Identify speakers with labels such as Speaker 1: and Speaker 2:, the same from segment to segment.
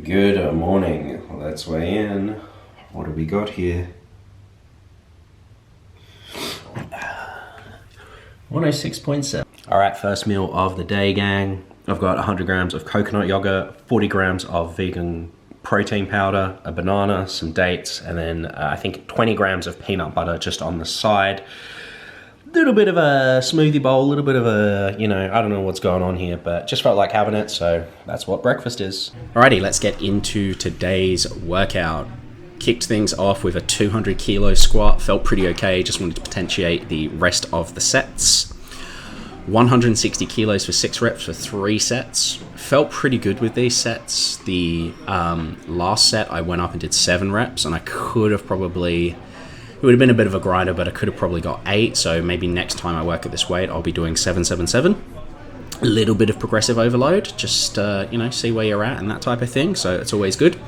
Speaker 1: Good morning. Let's weigh in. What do we got here? 106.7. Alright, first meal of the day, gang. I've got 100 grams of coconut yogurt, 40 grams of vegan protein powder, a banana, some dates, and then I think 20 grams of peanut butter just on the side. Little bit of a smoothie bowl, a little bit of a, I don't know what's going on here, but just felt like having it, so that's what breakfast is. Alrighty, let's get into today's workout. Kicked things off with a 200 kilo squat, felt pretty okay, just wanted to potentiate the rest of the sets. 160 kilos for 6 reps for 3 sets. Felt pretty good with these sets. The last set I went up and did 7 reps, and I could have probably... It would have been a bit of a grinder, but I could have probably got 8, so maybe next time I work at this weight, I'll be doing 777. A little bit of progressive overload, just, see where you're at and that type of thing, so it's always good.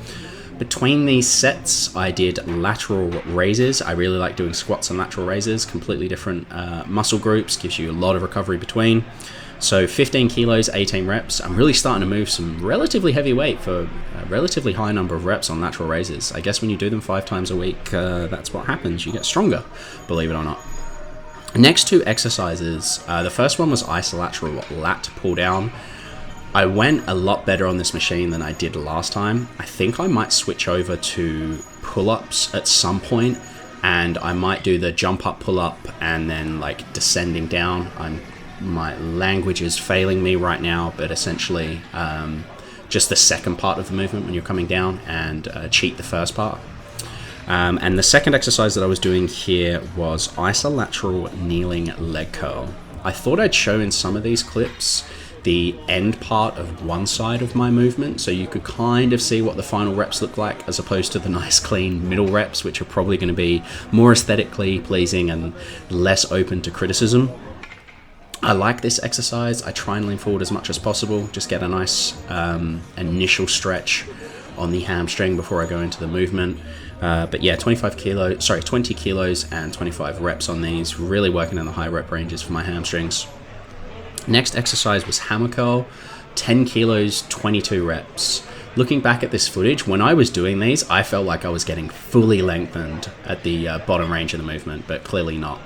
Speaker 1: Between these sets, I did lateral raises. I really like doing squats and lateral raises, completely different muscle groups, gives you a lot of recovery between. So 15 kilos, 18 reps. I'm really starting to move some relatively heavy weight for a relatively high number of reps on lateral raises. I guess when you do them 5 times a week, that's what happens. You get stronger, believe it or not. Next 2 exercises. The first one was isolateral lat pull down. I went a lot better on this machine than I did last time. I think I might switch over to pull-ups at some point, and I might do the jump up pull-up and then like descending down. My language is failing me right now, but essentially just the second part of the movement when you're coming down, and cheat the first part. And the second exercise that I was doing here was isolateral kneeling leg curl. I thought I'd show in some of these clips the end part of one side of my movement, so you could kind of see what the final reps look like, as opposed to the nice clean middle reps, which are probably going to be more aesthetically pleasing and less open to criticism. I like this exercise. I try and lean forward as much as possible, just get a nice initial stretch on the hamstring before I go into the movement. But yeah, 20 kilos and 25 reps on these, really working in the high rep ranges for my hamstrings. Next exercise was hammer curl, 10 kilos, 22 reps. Looking back at this footage, when I was doing these, I felt like I was getting fully lengthened at the bottom range of the movement, but clearly not.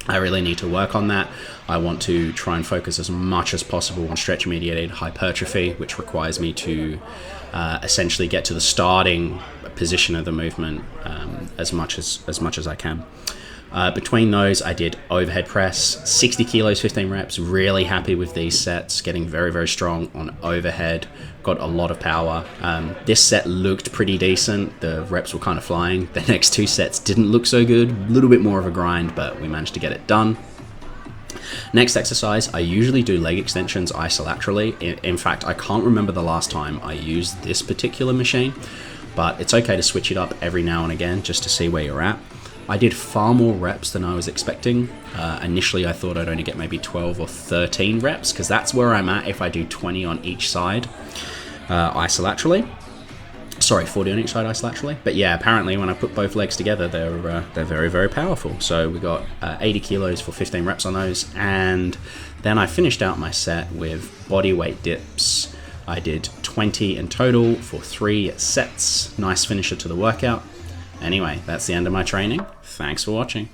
Speaker 1: I really need to work on that. I want to try and focus as much as possible on stretch-mediated hypertrophy, which requires me to essentially get to the starting position of the movement as much as I can. Between those, I did overhead press, 60 kilos, 15 reps. Really happy with these sets, getting very, very strong on overhead. Got a lot of power. This set looked pretty decent. The reps were kind of flying. The next 2 sets didn't look so good. A little bit more of a grind, but we managed to get it done. Next exercise, I usually do leg extensions isolaterally. In fact, I can't remember the last time I used this particular machine, but it's okay to switch it up every now and again just to see where you're at. I did far more reps than I was expecting. Initially, I thought I'd only get maybe 12 or 13 reps, because that's where I'm at if I do 20 on each side isolaterally. Sorry, 40 on each side isolaterally. But yeah, apparently when I put both legs together, they're very, very powerful. So we got 80 kilos for 15 reps on those. And then I finished out my set with body weight dips. I did 20 in total for 3 sets. Nice finisher to the workout. Anyway, that's the end of my training. Thanks for watching.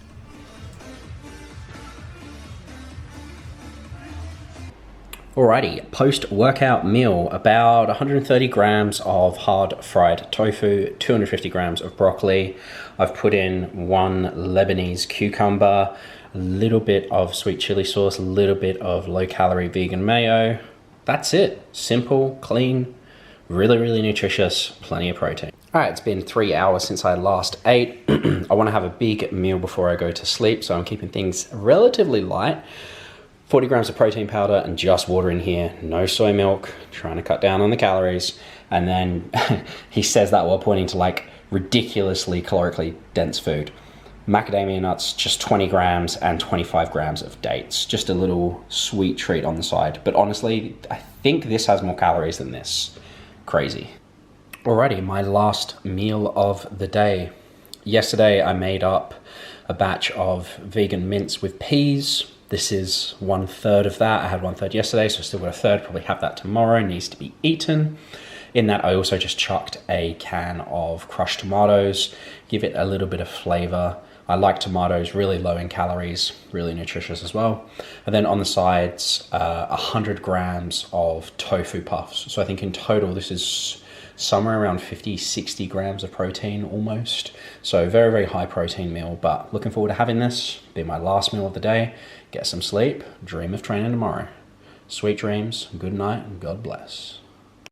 Speaker 1: Alrighty, post-workout meal, about 130 grams of hard fried tofu, 250 grams of broccoli. I've put in 1 Lebanese cucumber, a little bit of sweet chili sauce, a little bit of low-calorie vegan mayo. That's it. Simple, clean, really, really nutritious, plenty of protein. Alright, it's been 3 hours since I last ate. I want to have a big meal before I go to sleep, so I'm keeping things relatively light. 40 grams of protein powder and just water in here. No soy milk, trying to cut down on the calories. And then he says that while pointing to like ridiculously calorically dense food. Macadamia nuts, just 20 grams and 25 grams of dates. Just a little sweet treat on the side. But honestly, I think this has more calories than this. Crazy. Alrighty, my last meal of the day. Yesterday I made up a batch of vegan mince with peas. This is 1/3 of that. I had 1/3 yesterday, so I still got 1/3. Probably have that tomorrow. Needs to be eaten. In that, I also just chucked a can of crushed tomatoes, give it a little bit of flavor. I like tomatoes, really low in calories, really nutritious as well. And then on the sides, 100 grams of tofu puffs. So I think in total, this is somewhere around 50, 60 grams of protein almost. So very, very high protein meal, but looking forward to having this. Be my last meal of the day, get some sleep, dream of training tomorrow. Sweet dreams, good night, and God bless.